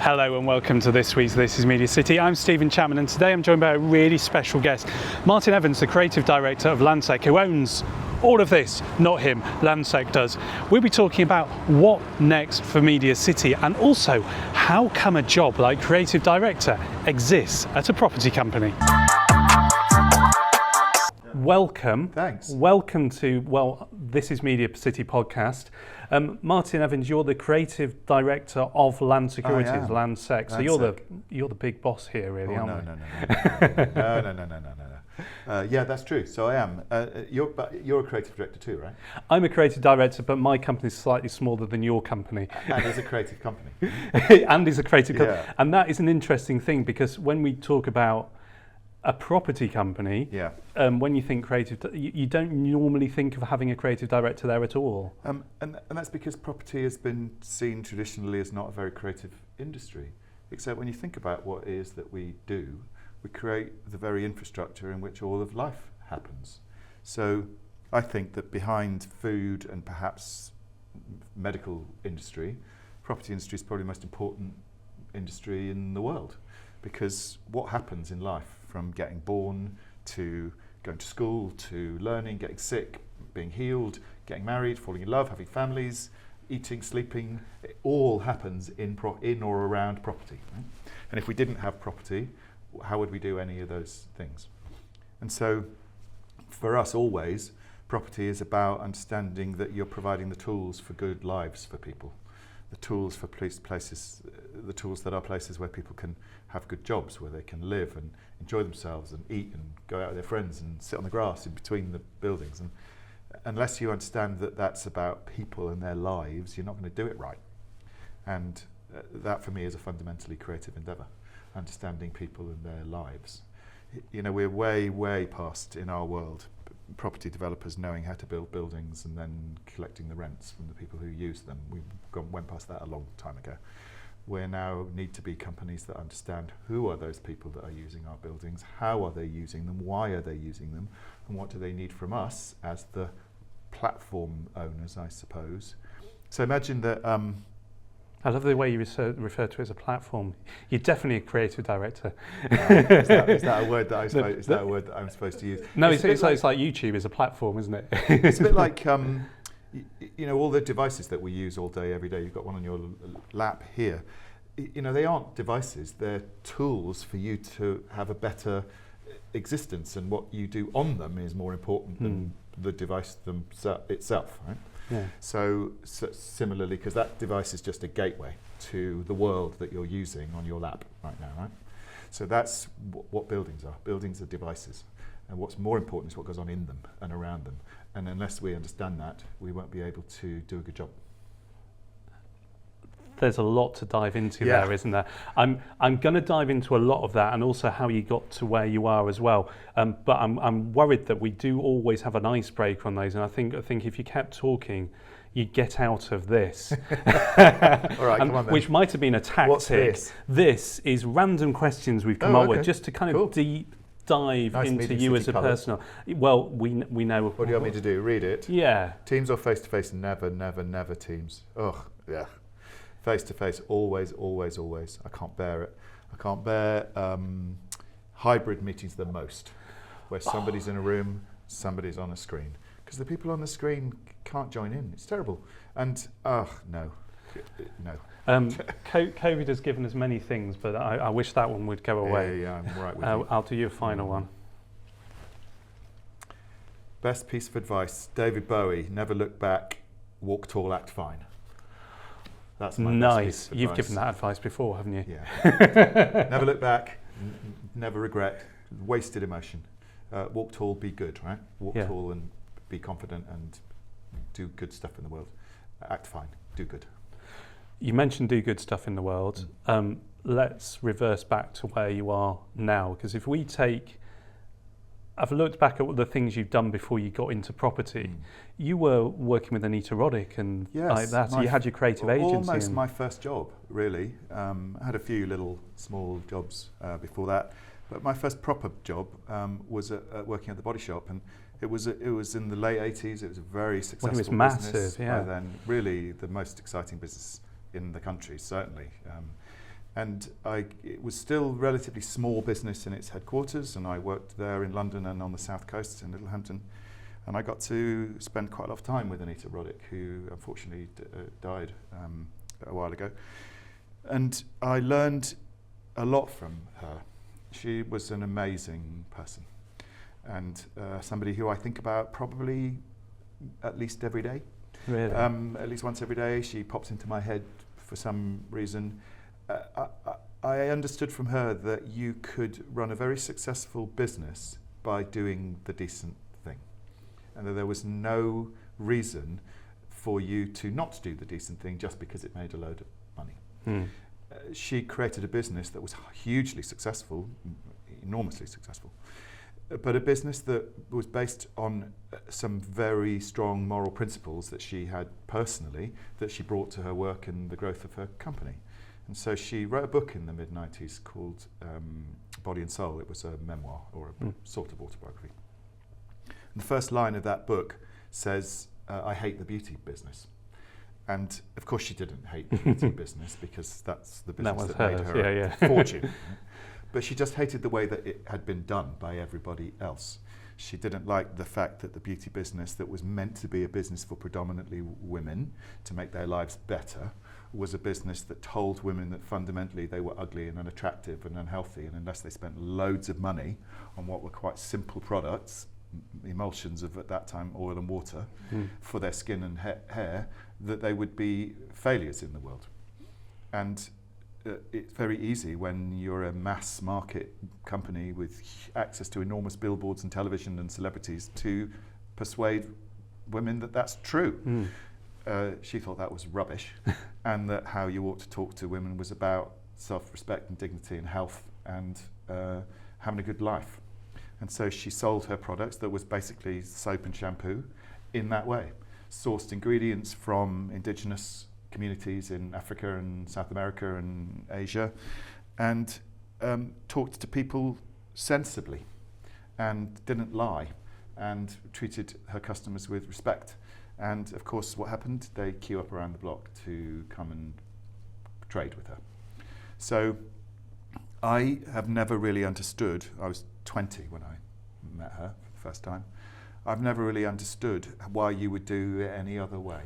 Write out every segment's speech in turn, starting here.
Hello and welcome to this week's This Is MediaCity. I'm Stephen Chapman and today I'm joined by a really special guest, Martyn Evans, the Creative Director of Landsec, who owns all of this, not him, Landsec does. We'll be talking about what next for MediaCity and also how come a job like Creative Director exists at a property company. Welcome. Thanks. Welcome to, This Is MediaCity podcast. Martyn Evans, you're the Creative Director of Land Securities, Landsec. So you're the big boss here, really, aren't you? No. Yeah, that's true. So I am. You're a creative director too, right? I'm a creative director, but my company is slightly smaller than your company. And is a creative company. And is a creative company. Yeah. And that is an interesting thing because when we talk about a property company, when you think creative, you don't normally think of having a creative director there at all. And that's because property has been seen traditionally as not a very creative industry. Except when you think about what it is that we do, we create the very infrastructure in which all of life happens. So I think that behind food and perhaps medical industry, property industry is probably the most important industry in the world. Because what happens in life, from getting born to going to school to learning, getting sick, being healed, getting married, falling in love, having families, eating, sleeping, it all happens in or around property. Right? And if we didn't have property, how would we do any of those things? And so for us always, property is about understanding that you're providing the tools for good lives for people. The tools for places, the tools that are places where people can have good jobs, where they can live and enjoy themselves and eat and go out with their friends and sit on the grass in between the buildings. And unless you understand that that's about people and their lives, you're not going to do it right. And that for me is a fundamentally creative endeavour, understanding people and their lives. You know, we're way past in our world property developers knowing how to build buildings and then collecting the rents from the people who use them. We went past that a long time ago. We now need to be companies that understand who are those people that are using our buildings, how are they using them, why are they using them, and what do they need from us as the platform owners, I suppose. So imagine that I love the way you refer to it as a platform. You're definitely a creative director. Is that a word that I suppose? Is that a word that I'm supposed to use? No, it's like YouTube is a platform, isn't it? It's a bit like you know, all the devices that we use all day, every day. You've got one on your lap here. You know, they aren't devices. They're tools for you to have a better existence, and what you do on them is more important than the device itself, right? Yeah. So similarly, because that device is just a gateway to the world that you're using on your lap right now, right? So that's what buildings are. Buildings are devices. And what's more important is what goes on in them and around them. And unless we understand that, we won't be able to do a good job. There's a lot to dive into there, isn't there? I'm going to dive into a lot of that and also how you got to where you are as well. But I'm worried that we do always have an icebreaker on those, and I think if you kept talking, you'd get out of this. All right, come on then. Which might have been a tactic. What's this? This is random questions we've come up with just to kind of deep dive into you as a personal. Well, we know. What do you want me to do? Read it? Yeah. Teams or face-to-face? Never teams. Ugh, yeah. Face-to-face, always. I can't bear it. I can't bear hybrid meetings the most, where somebody's in a room, somebody's on a screen. Because the people on the screen can't join in. It's terrible. And, no. COVID has given us many things, but I wish that one would go away. Yeah, I'm right with you. I'll do you a final one. Best piece of advice, David Bowie, never look back, walk tall, act fine. That's my nice. Best piece of You've advice. given that advice before, haven't you? Yeah. Never look back, never regret, wasted emotion. Walk tall, be good, right? Walk tall and be confident and do good stuff in the world. Act fine, do good. You mentioned do good stuff in the world. Let's reverse back to where you are now, because if we take, I've looked back at the things you've done before you got into property. You were working with Anita Roddick and like that, so you had your creative agency. Almost my first job, really. I had a few little small jobs before that, but my first proper job was working at the body shop, and it was in the late 80s. It was a very successful business. It was massive, by then, really the most exciting business in the country, certainly. And it was still relatively small business in its headquarters, and I worked there in London and on the south coast in Littlehampton. And I got to spend quite a lot of time with Anita Roddick, who unfortunately died a while ago. And I learned a lot from her. She was an amazing person, and somebody who I think about probably at least every day. Really? At least once every day. She pops into my head for some reason. I understood from her that you could run a very successful business by doing the decent thing, and that there was no reason for you to not do the decent thing just because it made a load of money. She created a business that was hugely successful, enormously successful, but a business that was based on some very strong moral principles that she had personally, that she brought to her work and the growth of her company. And so she wrote a book in the mid-90s called Body and Soul. It was a memoir, or a sort of autobiography. And the first line of that book says, I hate the beauty business. And of course she didn't hate the beauty business, because that's the business that made her a fortune. But she just hated the way that it had been done by everybody else. She didn't like the fact that the beauty business, that was meant to be a business for predominantly women to make their lives better, was a business that told women that fundamentally they were ugly and unattractive and unhealthy, and unless they spent loads of money on what were quite simple products, emulsions of, at that time, oil and water, for their skin and hair, that they would be failures in the world. And it's very easy when you're a mass market company with access to enormous billboards and television and celebrities to persuade women that that's true. She thought that was rubbish, and that how you ought to talk to women was about self-respect and dignity and health and having a good life. And so she sold her products that was basically soap and shampoo in that way. Sourced ingredients from indigenous communities in Africa and South America and Asia, and talked to people sensibly and didn't lie, and treated her customers with respect. And of course, what happened? They queue up around the block to come and trade with her. So I have never really understood, I was 20 when I met her for the first time, I've never really understood why you would do it any other way.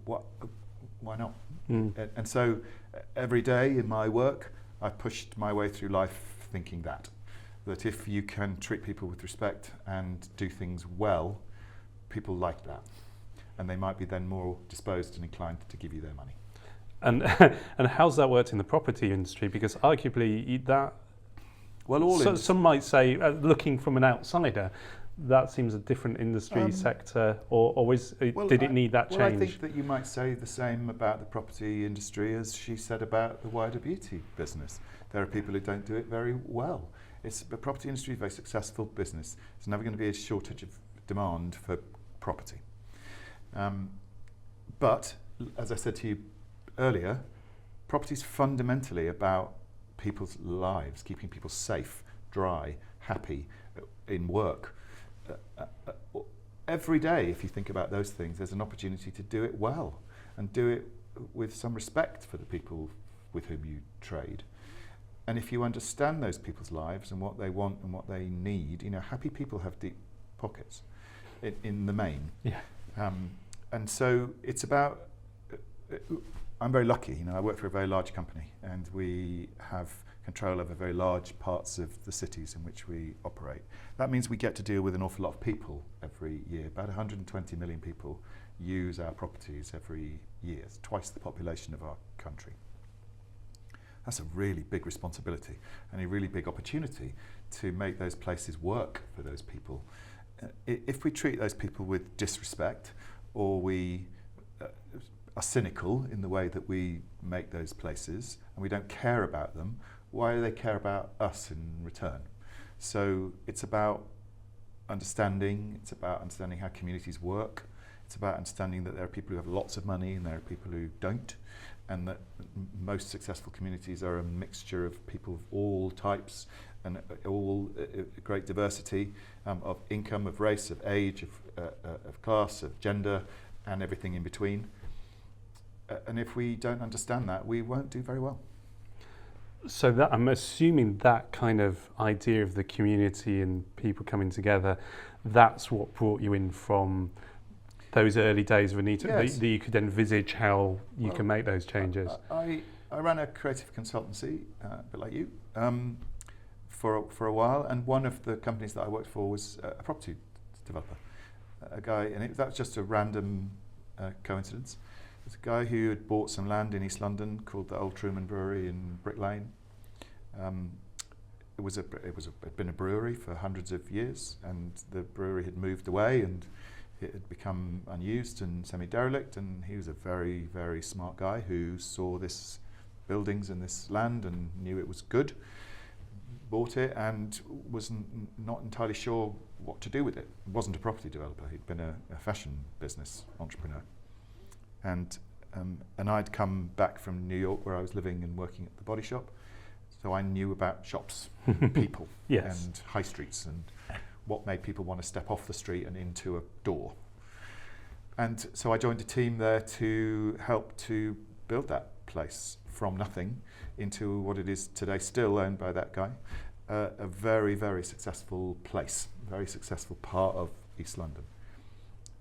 Why not? And so every day in my work, I've pushed my way through life thinking that if you can treat people with respect and do things well, people like that, and they might be then more disposed and inclined to give you their money. And and how's that worked in the property industry? Because arguably that, some might say, looking from an outsider, that seems a different industry sector, or did it need that change? Well, I think that you might say the same about the property industry as she said about the wider beauty business. There are people who don't do it very well. The property industry is a very successful business. There's never going to be a shortage of demand for property. But, as I said to you earlier, property is fundamentally about people's lives, keeping people safe, dry, happy, in work. Every day, if you think about those things, there's an opportunity to do it well and do it with some respect for the people with whom you trade. And if you understand those people's lives and what they want and what they need, happy people have deep pockets in the main. Yeah. And so it's about, I'm very lucky, I work for a very large company, and we have control over very large parts of the cities in which we operate. That means we get to deal with an awful lot of people every year. About 120 million people use our properties every year. It's twice the population of our country. That's a really big responsibility and a really big opportunity to make those places work for those people. If we treat those people with disrespect, or we are cynical in the way that we make those places, and we don't care about them, why do they care about us in return? So it's about understanding, it's about understanding how communities work, it's about understanding that there are people who have lots of money and there are people who don't, and that most successful communities are a mixture of people of all types and all great diversity of income, of race, of age, of class, of gender, and everything in between. And if we don't understand that, we won't do very well. So that, I'm assuming that kind of idea of the community and people coming together, that's what brought you in from those early days of Anita, Yes. that you could envisage how you can make those changes. I ran a creative consultancy, a bit like you, for a while, and one of the companies that I worked for was a property developer. A guy, and that was just a random coincidence. There's a guy who had bought some land in East London called the Old Truman Brewery in Brick Lane. Had been a brewery for hundreds of years, and the brewery had moved away and it had become unused and semi-derelict, and he was a very, very smart guy who saw this buildings and this land and knew it was good, bought it, and was not entirely sure what to do with it. He wasn't a property developer, he'd been a fashion business entrepreneur. And I'd come back from New York, where I was living and working at the Body Shop, so I knew about shops, people, Yes. and high streets, and what made people want to step off the street and into a door. And so I joined a team there to help to build that place from nothing into what it is today, still owned by that guy. A very, very successful place, very successful part of East London.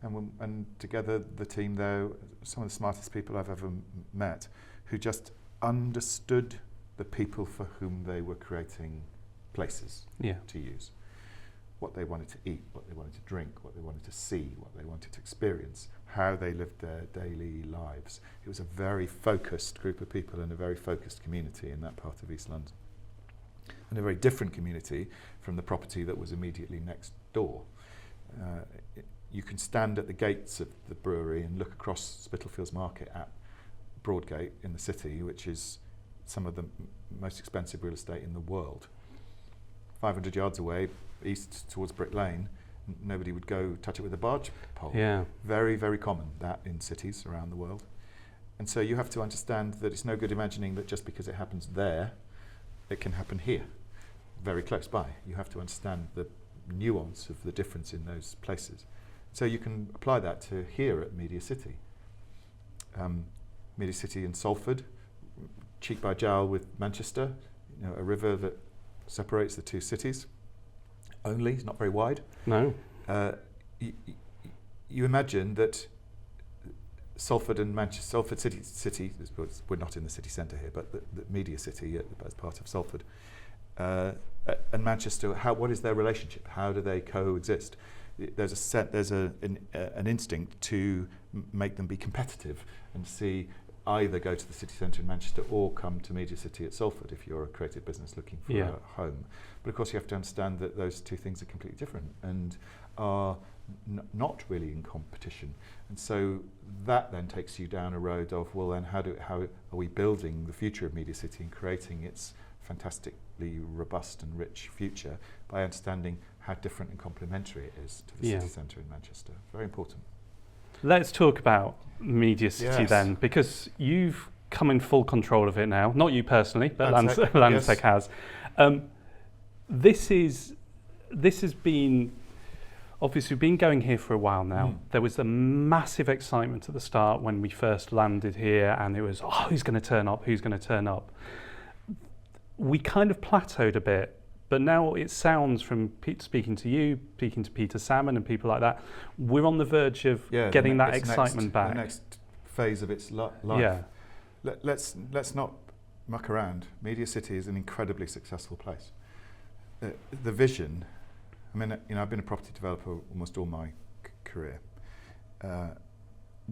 And together, the team there, some of the smartest people I've ever met, who just understood the people for whom they were creating places to use. What they wanted to eat, what they wanted to drink, what they wanted to see, what they wanted to experience, how they lived their daily lives. It was a very focused group of people and a very focused community in that part of East London. And a very different community from the property that was immediately next door. You can stand at the gates of the brewery and look across Spitalfields Market at Broadgate in the city, which is some of the most expensive real estate in the world. 500 yards away, east towards Brick Lane, nobody would go touch it with a barge pole. Yeah. Very, very common, that in cities around the world. And so you have to understand that it's no good imagining that just because it happens there, it can happen here, very close by. You have to understand the nuance of the difference in those places. So you can apply that to here at MediaCity. MediaCity in Salford, cheek by jowl with Manchester, a river that separates the two cities. Only, it's not very wide. No. You imagine that Salford and Manchester, Salford city, we're not in the city centre here, but the MediaCity as part of Salford, and Manchester, what is their relationship? How do they coexist? There's an instinct to make them be competitive and see either go to the city centre in Manchester or come to MediaCity at Salford if you're a creative business looking for a home. But of course you have to understand that those two things are completely different and are not really in competition. And so that then takes you down a road of, well then how are we building the future of MediaCity and creating its fantastically robust and rich future by understanding how different and complementary it is to the city centre in Manchester. Very important. Let's talk about MediaCity then, because you've come in full control of it now. Not you personally, but Landsec has. This has been, obviously we've been going here for a while now. There was a massive excitement at the start when we first landed here, and it was, who's going to turn up, who's going to turn up? We kind of plateaued a bit, but now it sounds from speaking to you, speaking to Peter Salmon and people like that, we're on the verge of getting that excitement back. The next phase of its life. Yeah. Let's not muck around. MediaCity is an incredibly successful place. The vision, I mean, I've been a property developer almost all my career.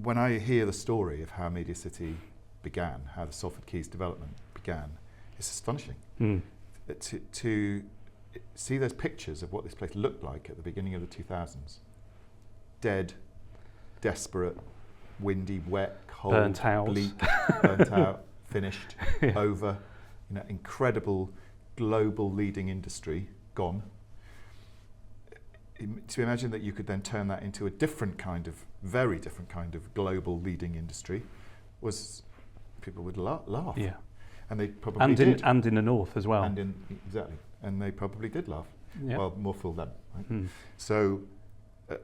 When I hear the story of how MediaCity began, how the Salford Quays development began, it's astonishing. To see those pictures of what this place looked like at the beginning of the 2000s. Dead, desperate, windy, wet, cold, burnt out, bleak, burnt out, finished, over, incredible global leading industry, gone. To imagine that you could then turn that into a very different kind of global leading industry people would laugh. Yeah. And they probably did. And in the north as well. Exactly. And they probably did laugh. Yeah. Well, more for them. Right? So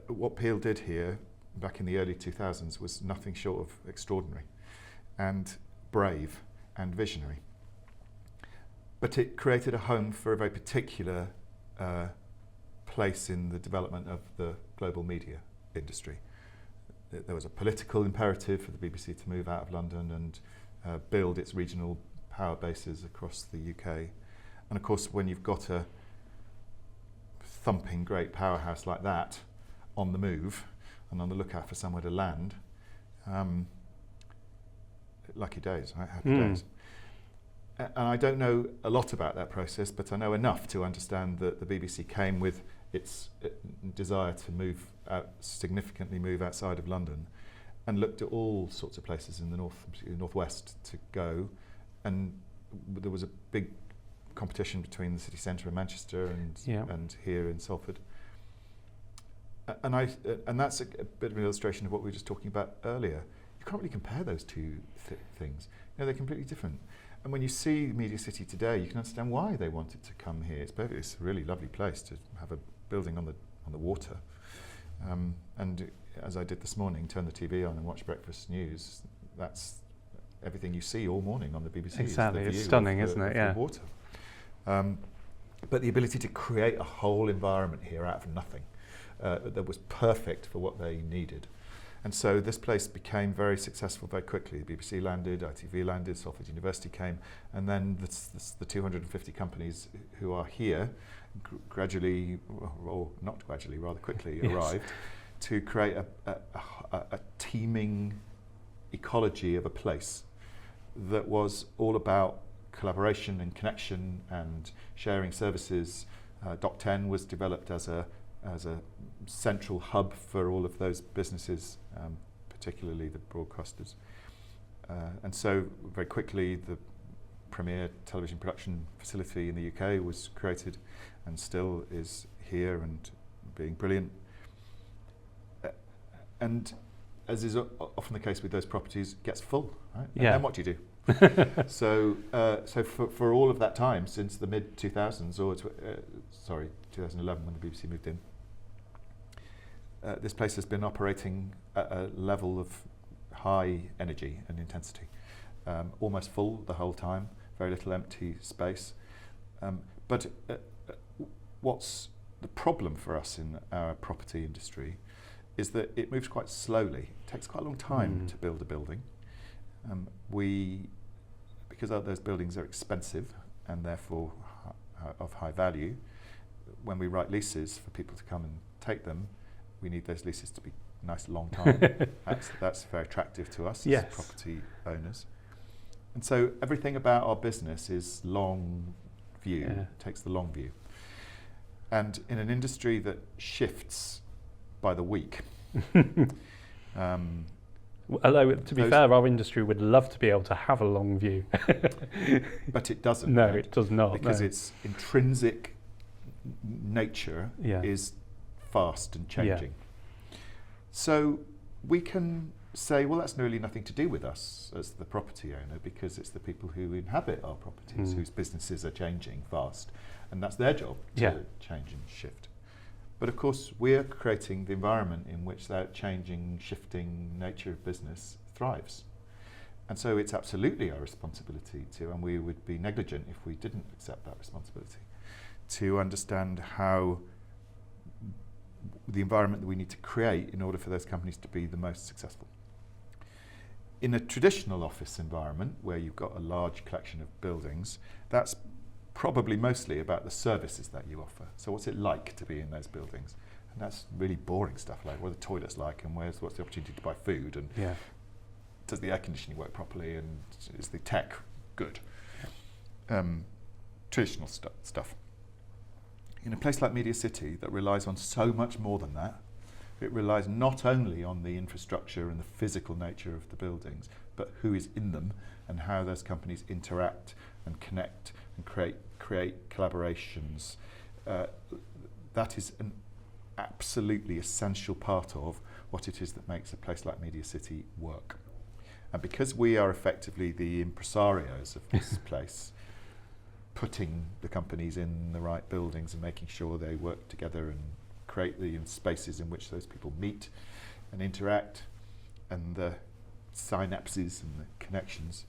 what Peel did here back in the early 2000s was nothing short of extraordinary and brave and visionary. but it created a home for a very particular place in the development of the global media industry. There was a political imperative for the BBC to move out of London and build its regional power bases across the UK. And of course, when you've got a thumping great powerhouse like that on the move and on the lookout for somewhere to land, lucky days, right? Happy days. And I don't know a lot about that process, but I know enough to understand that the BBC came with its desire to significantly move outside of London, and looked at all sorts of places in the northwest to go, and there was a big competition between the city centre of Manchester and here in Salford. And that's a bit of an illustration of what we were just talking about earlier. You can't really compare those two things. They're completely different. And when you see Media City today, you can understand why they wanted to come here. It's a really lovely place to have a building on the water. And as I did this morning, turn the TV on and watch breakfast news. That's everything you see all morning on the BBC. Exactly, it's stunning, isn't it? Yeah. The water. But the ability to create a whole environment here out of nothing that was perfect for what they needed. And so this place became very successful very quickly. The BBC landed, ITV landed, Salford University came, and then the 250 companies who are here gradually, or not gradually, rather quickly arrived to create a teeming ecology of a place that was all about collaboration and connection and sharing services. Doc 10 was developed as a central hub for all of those businesses, particularly the broadcasters. And so very quickly the premier television production facility in the UK was created and still is here and being brilliant. And as is often the case with those properties, it gets full, right? And then what do you do? So for all of that time, since the mid-2000s, 2011 when the BBC moved in, this place has been operating at a level of high energy and intensity, almost full the whole time, very little empty space. But what's the problem for us in our property industry is that it moves quite slowly. It takes quite a long time to build a building. Because those buildings are expensive and therefore of high value, when we write leases for people to come and take them, we need those leases to be nice long time. That's very attractive to us as property owners. And so everything about our business is long view, takes the long view. And in an industry that shifts by the week, although, to be fair, our industry would love to be able to have a long view. But it doesn't. No, right? it does not. Because its intrinsic nature is fast and changing. So we can say, well, that's really nothing to do with us as the property owner, because it's the people who inhabit our properties whose businesses are changing fast, and that's their job to change and shift. But of course, we're creating the environment in which that changing, shifting nature of business thrives. And so it's absolutely our responsibility to, and we would be negligent if we didn't accept that responsibility, to understand how the environment that we need to create in order for those companies to be the most successful. In a traditional office environment, where you've got a large collection of buildings, that's probably mostly about the services that you offer. So what's it like to be in those buildings? And that's really boring stuff, like what are the toilets like, and what's the opportunity to buy food, and does the air conditioning work properly, and is the tech good? Traditional stuff. In a place like Media City that relies on so much more than that, it relies not only on the infrastructure and the physical nature of the buildings, but who is in them and how those companies interact and connect and create collaborations. That is an absolutely essential part of what it is that makes a place like Media City work. And because we are effectively the impresarios of this place, putting the companies in the right buildings and making sure they work together and create the spaces in which those people meet and interact, and the synapses and the connections,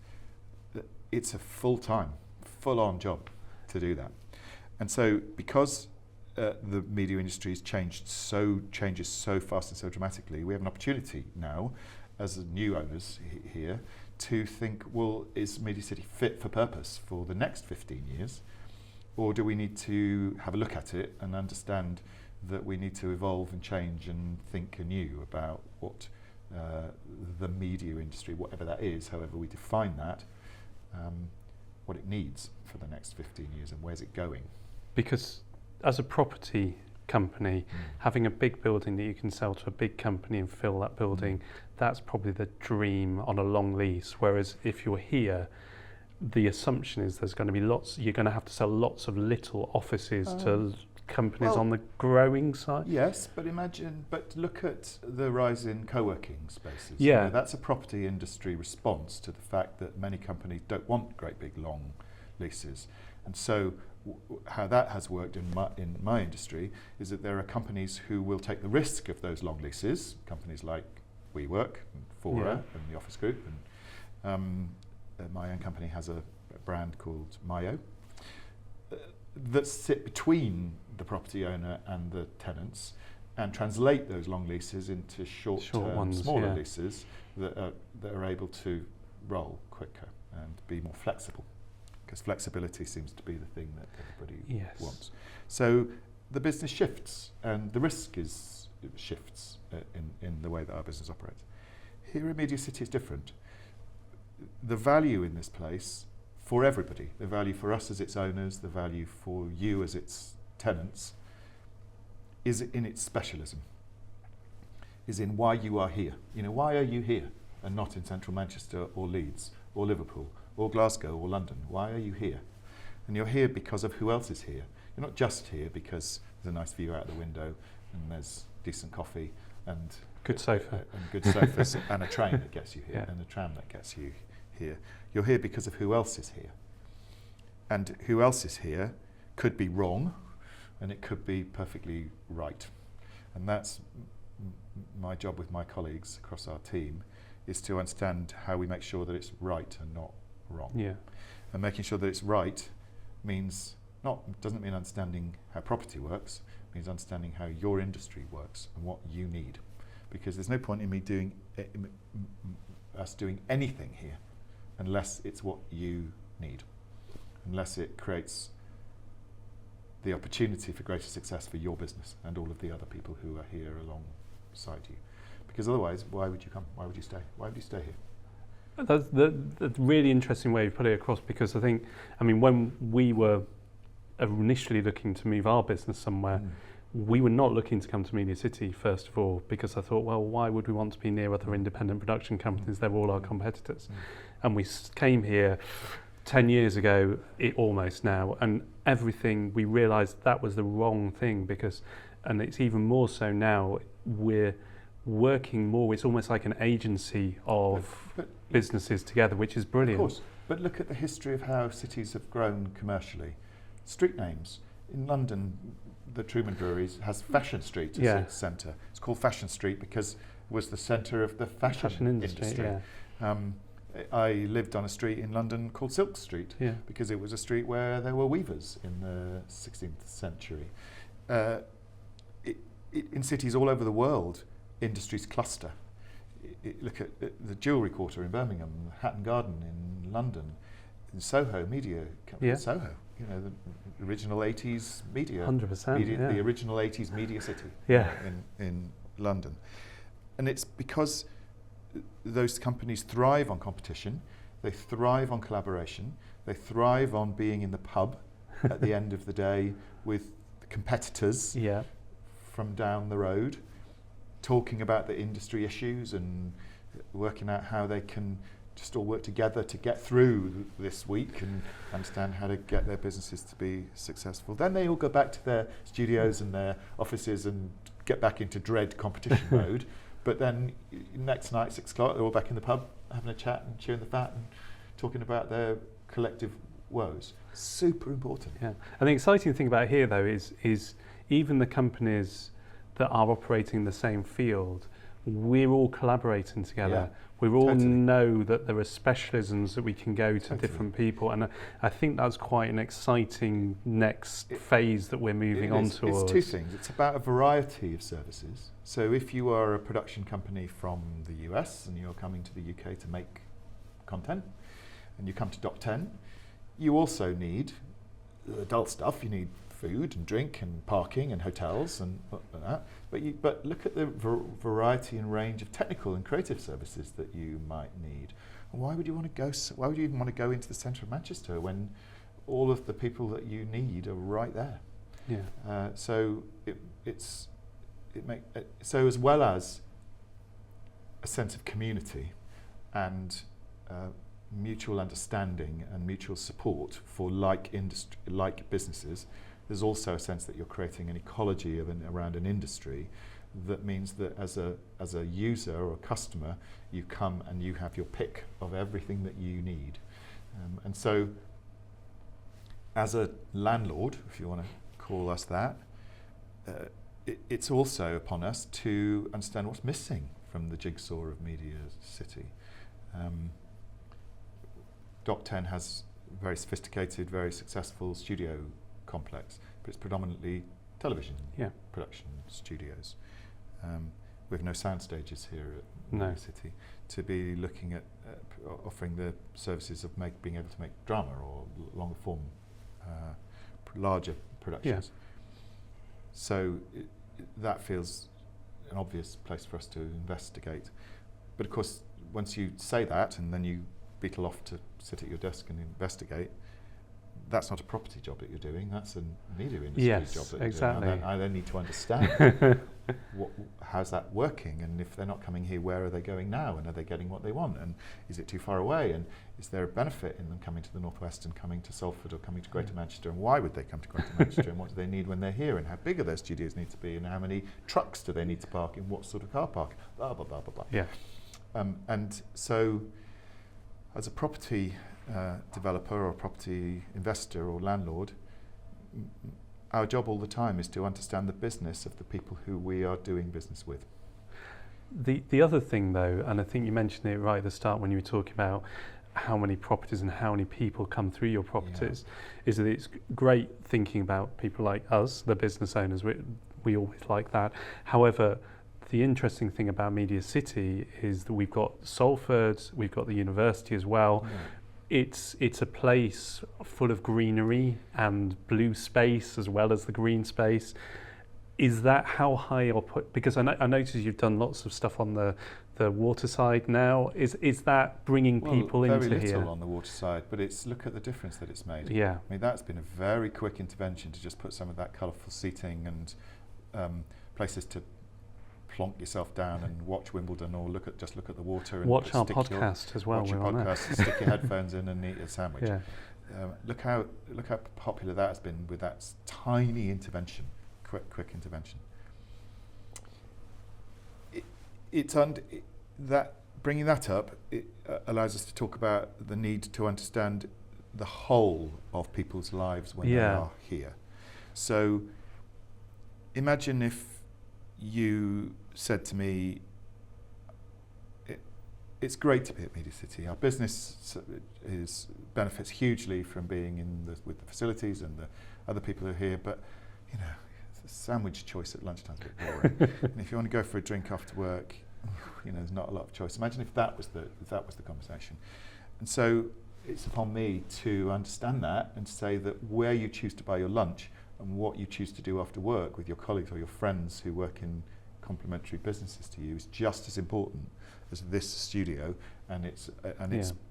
it's a full-on job. to do that. And so because the media industry has changes so fast and so dramatically, we have an opportunity now as new owners here to think, well, is MediaCity fit for purpose for the next 15 years? Or do we need to have a look at it and understand that we need to evolve and change and think anew about what the media industry, whatever that is, however we define that, what it needs for the next 15 years and where's it going? Because as a property company, having a big building that you can sell to a big company and fill that building, that's probably the dream on a long lease. Whereas if you're here, the assumption is there's going to be you're going to have to sell lots of little offices to companies on the growing side. Yes, but look at the rise in co-working spaces. Yeah. You know, that's a property industry response to the fact that many companies don't want great big long leases. And so how that has worked in my industry is that there are companies who will take the risk of those long leases, companies like WeWork and Fora and the Office Group, and my own company has a brand called Mayo that sit between the property owner and the tenants and translate those long leases into short-term, smaller leases that are able to roll quicker and be more flexible, because flexibility seems to be the thing that everybody wants. So the business shifts and the risk shifts in the way that our business operates. Here at MediaCity is different. The value in this place for everybody, the value for us as its owners, the value for you as its tenants, is in its specialism, is in why you are here. You know, why are you here and not in central Manchester or Leeds or Liverpool or Glasgow or London? Why are you here? And you're here because of who else is here. You're not just here because there's a nice view out the window and there's decent coffee and good sofa and good sofas and a train that gets you here and a tram that gets you here. You're here because of who else is here. And who else is here could be wrong and it could be perfectly right. And that's my job with my colleagues across our team, is to understand how we make sure that it's right and not wrong. Yeah. And making sure that it's right doesn't mean understanding how property works, it means understanding how your industry works and what you need. Because there's no point in us doing anything here unless it's what you need, unless it creates the opportunity for greater success for your business and all of the other people who are here alongside you. Because otherwise, why would you come? Why would you stay? Why would you stay here? That's the really interesting way you put it across, because I think, when we were initially looking to move our business somewhere, we were not looking to come to MediaCity first of all, because I thought, well, why would we want to be near other independent production companies? They're all our competitors. And we came here 10 years ago, almost now, and everything, we realised that was the wrong thing, and it's even more so now, we're working more, it's almost like an agency of businesses together, which is brilliant. Of course, but look at the history of how cities have grown commercially. Street names. In London, the Truman Brewery has Fashion Street as its centre. It's called Fashion Street because it was the centre of the fashion industry. I lived on a street in London called Silk Street because it was a street where there were weavers in the 16th century. In cities all over the world, industries cluster. Look at the Jewellery Quarter in Birmingham, Hatton Garden in London, in Soho, Soho. You know, the original 80s media. 100%. The original 80s media city in London. And it's because those companies thrive on competition, they thrive on collaboration, they thrive on being in the pub at the end of the day with competitors from down the road, talking about the industry issues and working out how they can just all work together to get through this week and understand how to get their businesses to be successful. Then they all go back to their studios and their offices and get back into dread competition mode. But then next night, 6 o'clock, they're all back in the pub having a chat and chewing the fat and talking about their collective woes. Super important. Yeah, and the exciting thing about here though is even the companies that are operating in the same field, we're all collaborating together. Yeah, We all totally. know that there are specialisms that we can go to Totally. different people, and I think that's quite an exciting next phase that we're moving on towards. It's two things. It's about a variety of services. So if you are a production company from the US and you're coming to the UK to make content, and you come to Doc 10, you also need adult stuff. You need food and drink and parking and hotels and that. But look at the variety and range of technical and creative services that you might need. And why would you want to go? Why would you even want to go into the centre of Manchester when all of the people that you need are right there? Yeah. So so as well as a sense of community and mutual understanding and mutual support for like businesses, there's also a sense that you're creating an ecology around an industry that means that as a user or a customer, you come and you have your pick of everything that you need. And so as a landlord, if you want to call us that, it's also upon us to understand what's missing from the jigsaw of MediaCity. Doc 10 has very sophisticated, very successful studio complex, but it's predominantly television production studios. We have no sound stages here at MediaCity to be looking at offering the services of being able to make drama or longer form, larger productions. So that feels an obvious place for us to investigate. But of course, once you say that and then you beetle off to sit at your desk and investigate, that's not a property job that you're doing, that's a media industry job that you're doing. I then need to understand how's that working, and if they're not coming here, where are they going now, and are they getting what they want, and is it too far away, and is there a benefit in them coming to the Northwest and coming to Salford or coming to Greater Manchester, and why would they come to Greater Manchester, and what do they need when they're here, and how big are their studios need to be, and how many trucks do they need to park in what sort of car park, blah, blah, blah, blah, blah. Yeah. And so as a property developer or property investor or landlord, our job all the time is to understand the business of the people who we are doing business with. The other thing though, and I think you mentioned it right at the start when you were talking about how many properties and how many people come through your properties, is that it's great thinking about people like us, the business owners, we always like that. However, the interesting thing about MediaCity is that we've got Salford, we've got the university as well. It's a place full of greenery and blue space as well as the green space. Is that how high up? Because I noticed you've done lots of stuff on the water side now. Is that bringing people into here? Very little on the water side, but look at the difference that it's made. Yeah. I mean, that's been a very quick intervention to just put some of that colourful seating and places to plonk yourself down and watch Wimbledon, or look at the water and watch our podcast as well. Watch your podcast, and stick your headphones in and eat a sandwich. Yeah. Look how popular that has been with that tiny intervention, quick intervention. Bringing that up, it allows us to talk about the need to understand the whole of people's lives when they are here. So imagine if you said to me, it's great to be at MediaCity. Our business benefits hugely from being with the facilities and the other people who are here, but the sandwich choice at lunchtime is a bit boring. And if you want to go for a drink after work, there's not a lot of choice. Imagine if that was the conversation. And so it's upon me to understand that and say that where you choose to buy your lunch and what you choose to do after work with your colleagues or your friends who work in complementary businesses to you is just as important as this studio and it's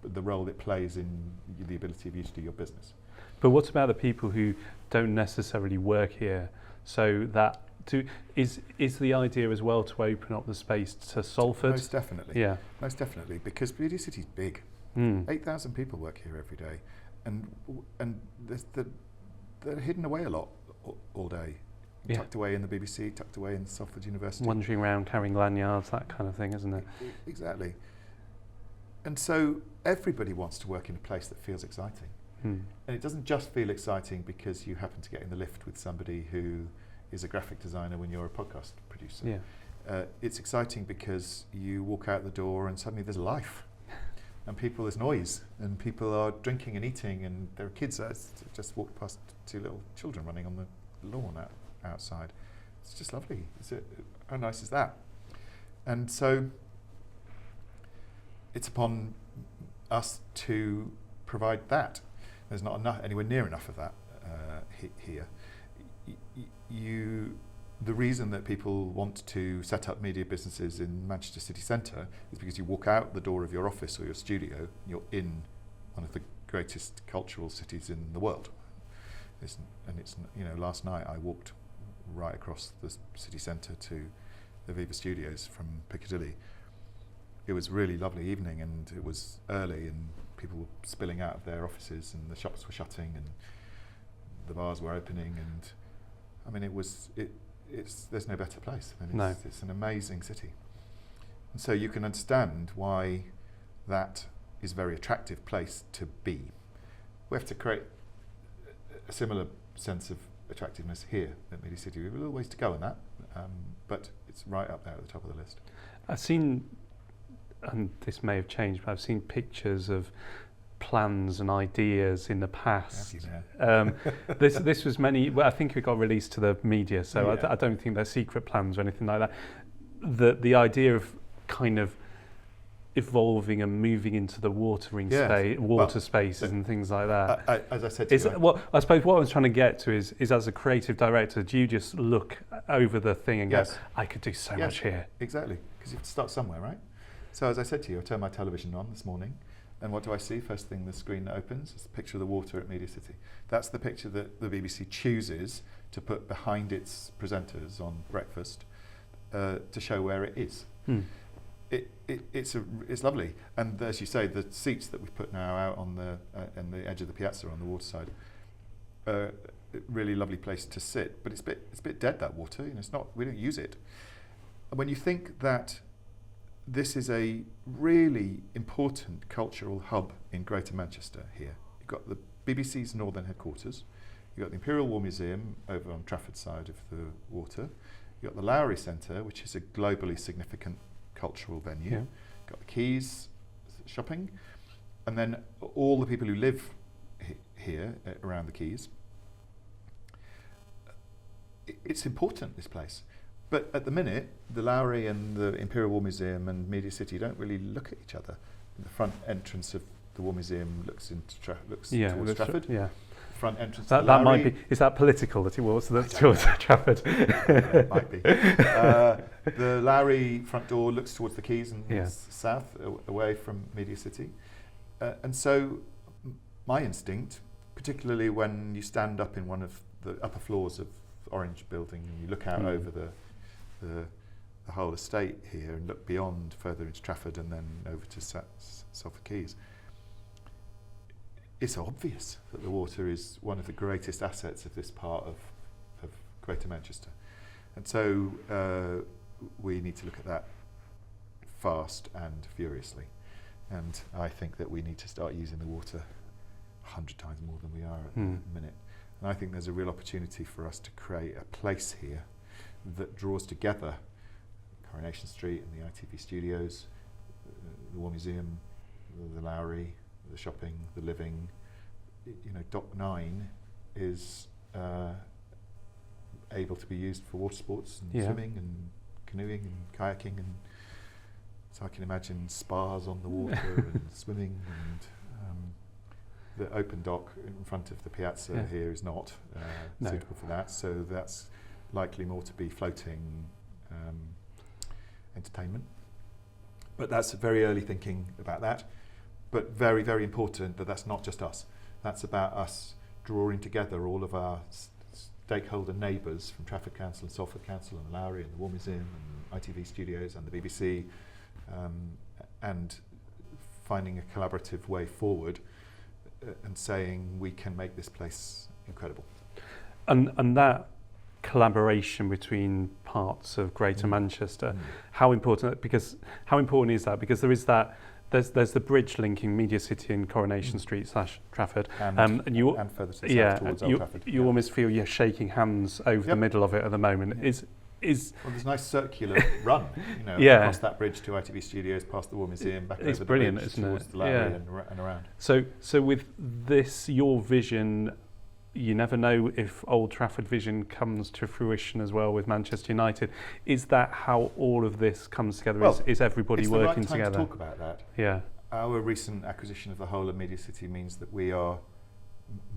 the role it plays in the ability of you to do your business. But what about the people who don't necessarily work here? So that is the idea as well to open up the space to Salford? Most definitely. Yeah. Most definitely, because MediaCity is big. 8,000 people work here every day, and they're hidden away a lot all day. Tucked away in the BBC, tucked away in Salford University. Wandering around carrying lanyards, that kind of thing, isn't it? Exactly. And so everybody wants to work in a place that feels exciting. And it doesn't just feel exciting because you happen to get in the lift with somebody who is a graphic designer when you're a podcast producer. it's exciting because you walk out the door and suddenly there's life. And there's noise, and people are drinking and eating, and there are kids. I just walked past 2 little children running on the lawn outside. It's just lovely. How nice is that? And so it's upon us to provide that. There's not anywhere near enough of that here. The reason that people want to set up media businesses in Manchester city centre is because you walk out the door of your office or your studio and you're in one of the greatest cultural cities in the world. Last night I walked right across the city centre to the Viva Studios from Piccadilly. It was a really lovely evening, and it was early, and people were spilling out of their offices, and the shops were shutting, and the bars were opening, and I mean, there's no better place. It's an amazing city. And so you can understand why that is a very attractive place to be. We have to create a similar sense of attractiveness here at MediaCity. We have a little ways to go on that, but it's right up there at the top of the list. I've seen, and this may have changed, but I've seen pictures of plans and ideas in the past. This was I think it got released to the media, so I don't think they're secret plans or anything like that. The idea of kind of evolving and moving into the water spaces and things like that. As I said to you, I suppose what I was trying to get to is as a creative director, do you just look over the thing and go, I could do so much here? Exactly, because you have to start somewhere, right? So as I said to you, I turned my television on this morning, and what do I see? First thing the screen that opens is a picture of the water at MediaCity. That's the picture that the BBC chooses to put behind its presenters on breakfast to show where it is. It's lovely, and as you say, the seats that we've put now out on the edge of the piazza on the waterside, a really lovely place to sit. But it's a bit dead, that water. We don't use it. And when you think that this is a really important cultural hub in Greater Manchester here. You've got the BBC's northern headquarters, you've got the Imperial War Museum over on Trafford side of the water, you've got the Lowry Centre, which is a globally significant cultural venue, you've got the Quays shopping, and then all the people who live here around the Quays. It's important, this place. But at the minute, the Lowry and the Imperial War Museum and MediaCity don't really look at each other. The front entrance of the War Museum looks towards Trafford. Front entrance. That might be. Is that political that it was towards Trafford? It might be. The Lowry front door looks towards the Quays and south, away from MediaCity. And so, my instinct, particularly when you stand up in one of the upper floors of Orange Building and you look out over the whole estate here and look beyond further into Trafford and then over to Salford Quays, it's obvious that the water is one of the greatest assets of this part of Greater Manchester. And so we need to look at that fast and furiously. And I think that we need to start using the water 100 times more than we are at the minute. And I think there's a real opportunity for us to create a place here that draws together Coronation Street and the ITV studios, the War Museum, the Lowry, the shopping, the living. Dock 9 is able to be used for water sports and swimming and canoeing and kayaking, and so I can imagine spas on the water and swimming, and the open dock in front of the piazza here is not suitable for that, so that's likely more to be floating entertainment. But that's very early thinking about that, but very, very important that that's not just us. That's about us drawing together all of our stakeholder neighbours from Trafford Council and Salford Council and Lowry and the War Museum and ITV Studios and the BBC, and finding a collaborative way forward and saying we can make this place incredible. And that collaboration between parts of Greater Manchester, how important is that? Because there is that, there's the bridge linking MediaCity and Coronation Street / Trafford, and further to the south towards Old Trafford. You almost feel you're shaking hands over the middle of it at the moment. Is is... Well, there's a nice circular run, across that bridge to ITV Studios, past the War Museum, back over the brilliant, bridge isn't towards it? the Lowry and around. So with this, your vision, you never know if Old Trafford vision comes to fruition as well with Manchester United. Is that how all of this comes together? Well, is everybody working it's the right time together? to talk about that. Yeah. Our recent acquisition of the whole of MediaCity means that we are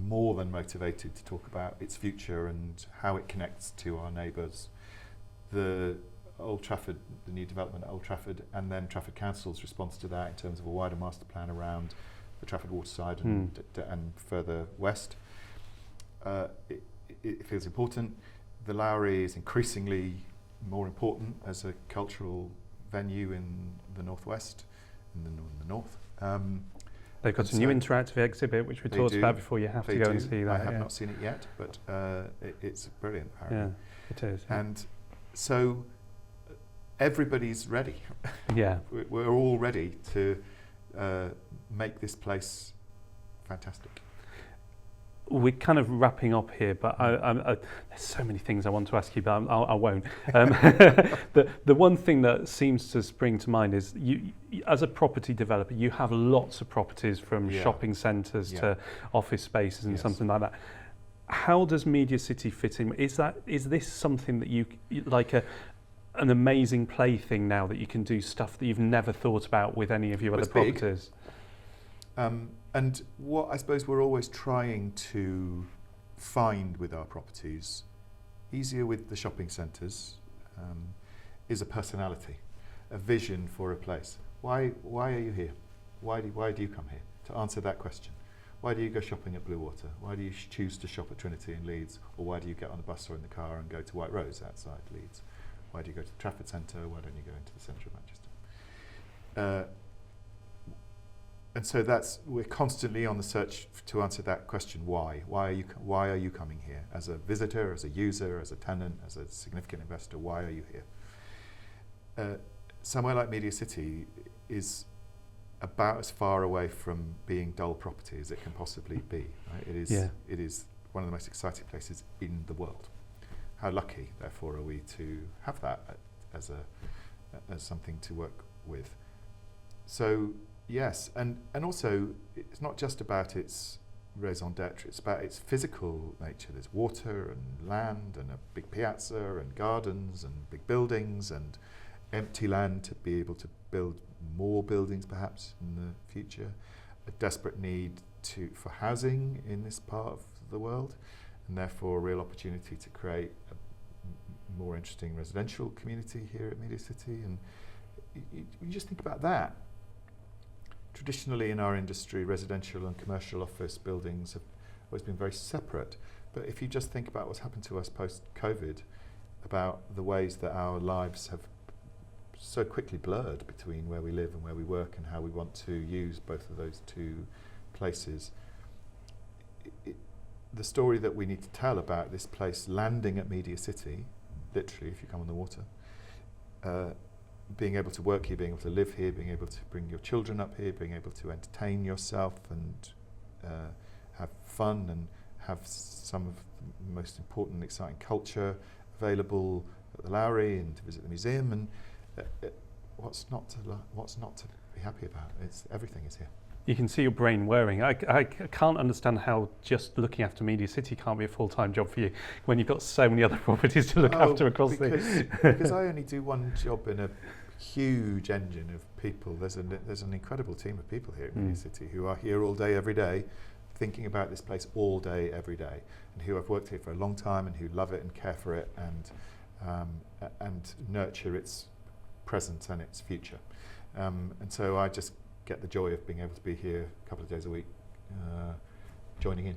more than motivated to talk about its future and how it connects to our neighbours. The Old Trafford, the new development at Old Trafford, and then Trafford Council's response to that in terms of a wider master plan around the Trafford waterside and further west. It feels important. The Lowry is increasingly more important as a cultural venue in the northwest, in the north. They've got a new interactive exhibit which we talked about before. You have to go and see that. I have not seen it yet, but it's brilliant. Apparently. Yeah, it is. And so everybody's ready. Yeah, we're all ready to make this place fantastic. We're kind of wrapping up here, but there's so many things I want to ask you, but I won't. The one thing that seems to spring to mind is you, as a property developer, you have lots of properties from shopping centres to office spaces and something like that. How does MediaCity fit in? Is this something that you like an amazing plaything now that you can do stuff that you've never thought about with any of your other properties? And what I suppose we're always trying to find with our properties, easier with the shopping centres, is a personality, a vision for a place. Why are you here? Why do you come here? To answer that question. Why do you go shopping at Blue Water? Why do you choose to shop at Trinity in Leeds? Or why do you get on a bus or in the car and go to White Rose outside Leeds? Why do you go to the Trafford Centre? Why don't you go into the centre of Manchester? And so we're constantly on the search to answer that question, why? Why are you coming here? As a visitor, as a user, as a tenant, as a significant investor, why are you here? Somewhere like MediaCity is about as far away from being dull property as it can possibly be. Right? It is one of the most exciting places in the world. How lucky, therefore, are we to have that as something to work with? So yes, and also it's not just about its raison d'etre, it's about its physical nature. There's water and land and a big piazza and gardens and big buildings and empty land to be able to build more buildings perhaps in the future. A desperate need for housing in this part of the world, and therefore a real opportunity to create a more interesting residential community here at MediaCity. And you just think about that. Traditionally in our industry, residential and commercial office buildings have always been very separate. But if you just think about what's happened to us post-COVID, about the ways that our lives have so quickly blurred between where we live and where we work and how we want to use both of those two places, the story that we need to tell about this place landing at MediaCity, literally if you come on the water, being able to work here, being able to live here, being able to bring your children up here, being able to entertain yourself and have fun and have some of the most important and exciting culture available at the Lowry and to visit the museum, and what's not to be happy about? Everything is here. You can see your brain whirring. I can't understand how just looking after MediaCity can't be a full-time job for you when you've got so many other properties to look after across because I only do one job in a huge engine of people. There's an incredible team of people here at MediaCity who are here all day, every day, thinking about this place all day, every day, and who have worked here for a long time and who love it and care for it and nurture its present and its future. And so I just get the joy of being able to be here a couple of days a week, joining in.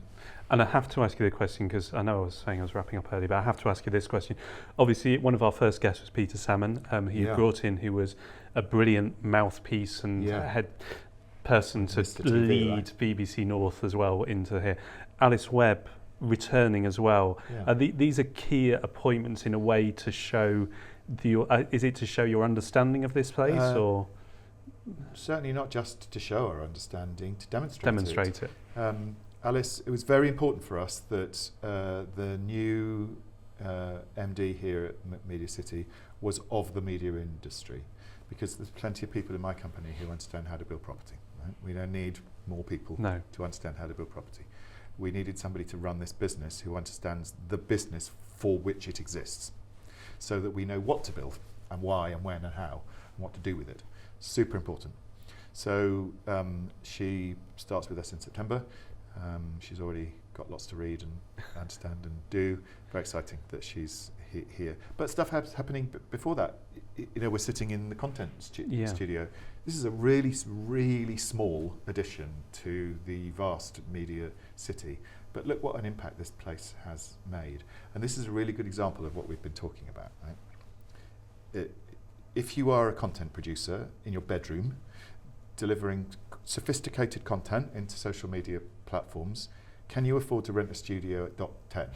And I have to ask you the question, because I know I was saying I was wrapping up early, but I have to ask you this question. Obviously, one of our first guests was Peter Salmon. He brought in, who was a brilliant mouthpiece and head person to lead BBC North as well into here. Alice Webb returning as well. These are key appointments in a way to show is it to show your understanding of this place, or? Certainly not just to show our understanding, to demonstrate it. Alice, it was very important for us that the new MD here at MediaCity was of the media industry, because there's plenty of people in my company who understand how to build property. Right? We don't need more people to understand how to build property. We needed somebody to run this business who understands the business for which it exists, so that we know what to build and why and when and how and what to do with it. Super important. So she starts with us in September. She's already got lots to read and understand and do. Very exciting that she's here. But stuff happening before that. We're sitting in the content studio. This is a really, really small addition to the vast media city. But look what an impact this place has made. And this is a really good example of what we've been talking about. Right? If you are a content producer in your bedroom, delivering sophisticated content into social media platforms, can you afford to rent a studio at Dot 10?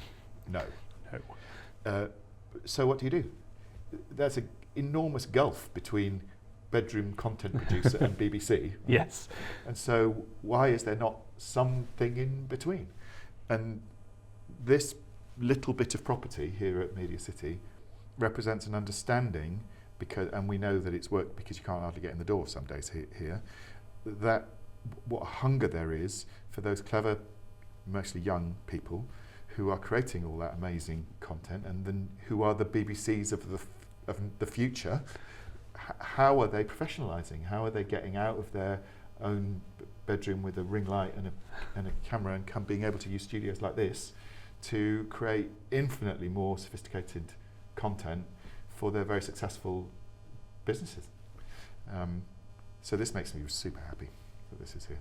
No. So what do? There's an enormous gulf between bedroom content producer and BBC. Right? Yes. And so why is there not something in between? And this little bit of property here at MediaCity represents an understanding, and we know that it's worked because you can't hardly get in the door some days here, that what hunger there is for those clever, mostly young people who are creating all that amazing content, and then who are the BBCs of the future. How are they professionalising? How are they getting out of their own bedroom with a ring light and a camera and being able to use studios like this to create infinitely more sophisticated content for their very successful businesses? So this makes me super happy that this is here.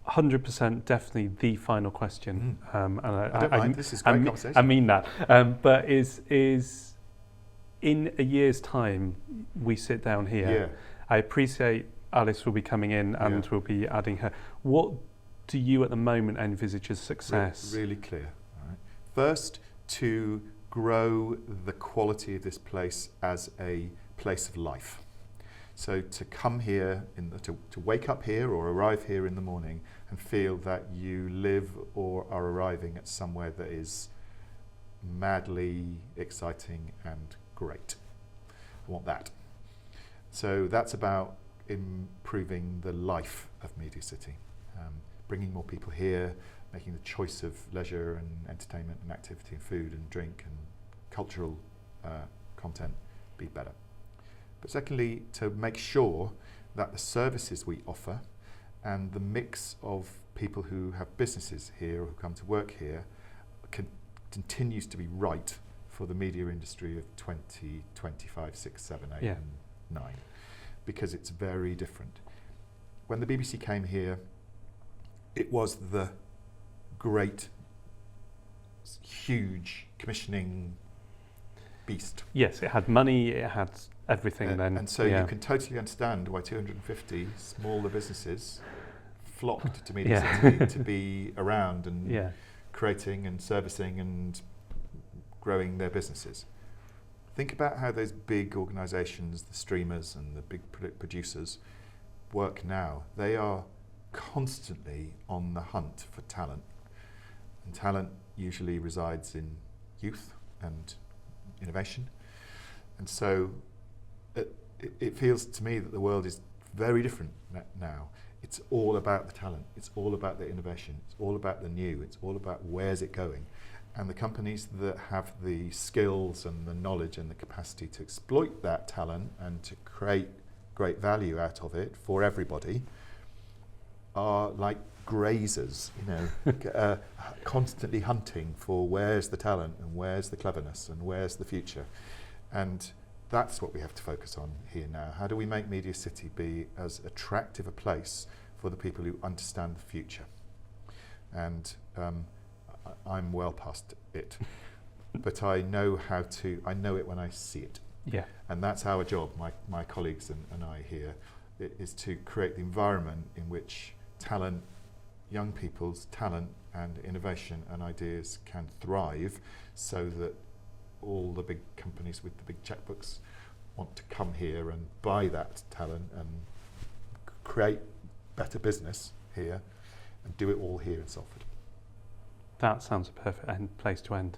100% definitely the final question. And I don't mind, this is great conversation. I mean that. But is in a year's time, we sit down here. Yeah. I appreciate Alice will be coming in and we'll be adding her. What do you at the moment envisage as success? Really clear. All right. First, to grow the quality of this place as a place of life. So to come here, to wake up here or arrive here in the morning and feel that you live or are arriving at somewhere that is madly exciting and great. I want that. So that's about improving the life of MediaCity, bringing more people here, making the choice of leisure and entertainment and activity and food and drink and cultural content be better. But secondly, to make sure that the services we offer and the mix of people who have businesses here or who come to work here continues to be right for the media industry of 2025, 6, 7, 8 and 9, because it's very different. When the BBC came here, it was the great, huge commissioning beast. Yes, it had money, it had everything then. And so you can totally understand why 250 smaller businesses flocked to MediaCity to be around and creating and servicing and growing their businesses. Think about how those big organisations, the streamers and the big producers, work now. They are constantly on the hunt for talent, and talent usually resides in youth and innovation. And so it feels to me that the world is very different now. It's all about the talent, it's all about the innovation, it's all about the new, it's all about where's it going. And the companies that have the skills and the knowledge and the capacity to exploit that talent and to create great value out of it for everybody are like grazers, constantly hunting for where's the talent and where's the cleverness and where's the future. And that's what we have to focus on here now. How do we make MediaCity be as attractive a place for the people who understand the future? And I'm well past it, but I know it when I see it. Yeah. And that's our job, my colleagues and I here, is to create the environment in which talent, young people's talent and innovation and ideas can thrive, so that all the big companies with the big checkbooks want to come here and buy that talent and create better business here and do it all here in Salford. That sounds a perfect place to end.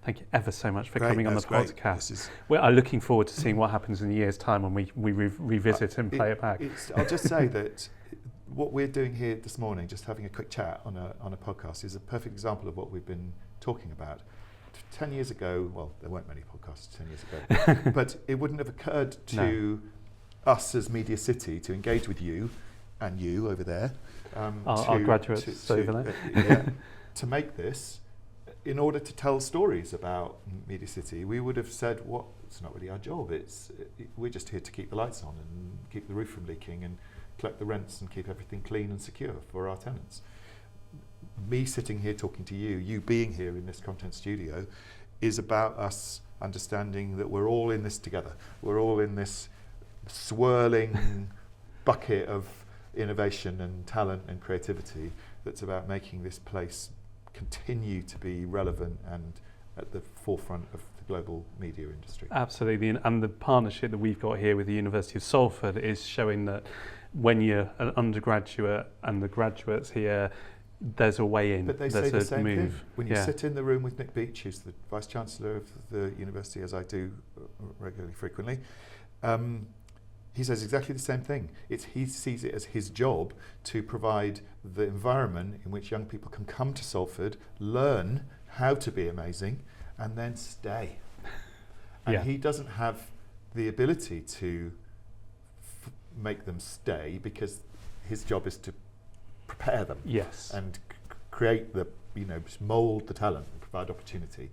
Thank you ever so much for Great, coming on the that's great. podcast. We're looking forward to seeing what happens in a year's time when we revisit and play it back. I'll just say that what we're doing here this morning, just having a quick chat on a podcast, is a perfect example of what we've been talking about. 10 years ago, well, there weren't many podcasts 10 years ago, but it wouldn't have occurred to us as Media City to engage with you and you over there. Our graduates over there. To make this, in order to tell stories about Media City, we would have said, it's not really our job. We're just here to keep the lights on and keep the roof from leaking and collect the rents and keep everything clean and secure for our tenants. Me sitting here talking to you, you being here in this content studio, is about us understanding that we're all in this together. We're all in this swirling bucket of innovation and talent and creativity that's about making this place continue to be relevant and at the forefront of the global media industry. Absolutely, and the partnership that we've got here with the University of Salford is showing that when you're an undergraduate and the graduates here, there's a way in. But they there's say the same thing. When you Yeah. sit in the room with Nick Beach, who's the Vice Chancellor of the university, as I do regularly, frequently, he says exactly the same thing. He sees it as his job to provide the environment in which young people can come to Salford, learn how to be amazing, and then stay. And he doesn't have the ability to make them stay because his job is to prepare them. Yes. And create mould the talent and provide opportunity.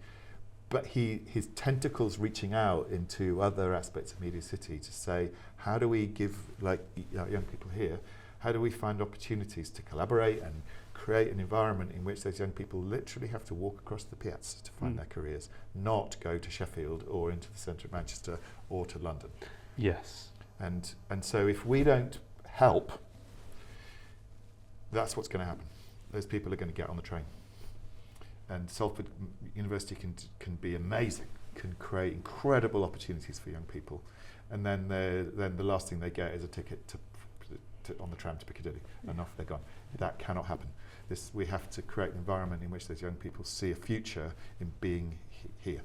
But his tentacles reaching out into other aspects of Media City to say, how do we give, young people here, how do we find opportunities to collaborate and create an environment in which those young people literally have to walk across the piazza to find their careers, not go to Sheffield or into the centre of Manchester or to London. Yes. And so if we don't help, that's what's going to happen. Those people are going to get on the train. And Salford University can be amazing, can create incredible opportunities for young people, and then the last thing they get is a ticket to on the tram to Piccadilly, and off they're gone. That cannot happen. We have to create an environment in which those young people see a future in being here.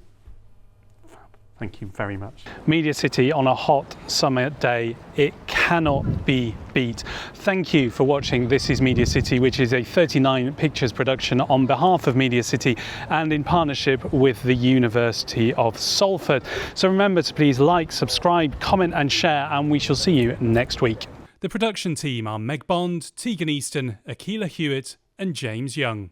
Thank you very much. Media City on a hot summer day, it cannot be beat. Thank you for watching This Is Media City, which is a 39 Pictures production on behalf of Media City and in partnership with the University of Salford. So remember to please like, subscribe, comment and share, and we shall see you next week. The production team are Meg Bond, Tegan Easton, Akila Hewitt and James Young.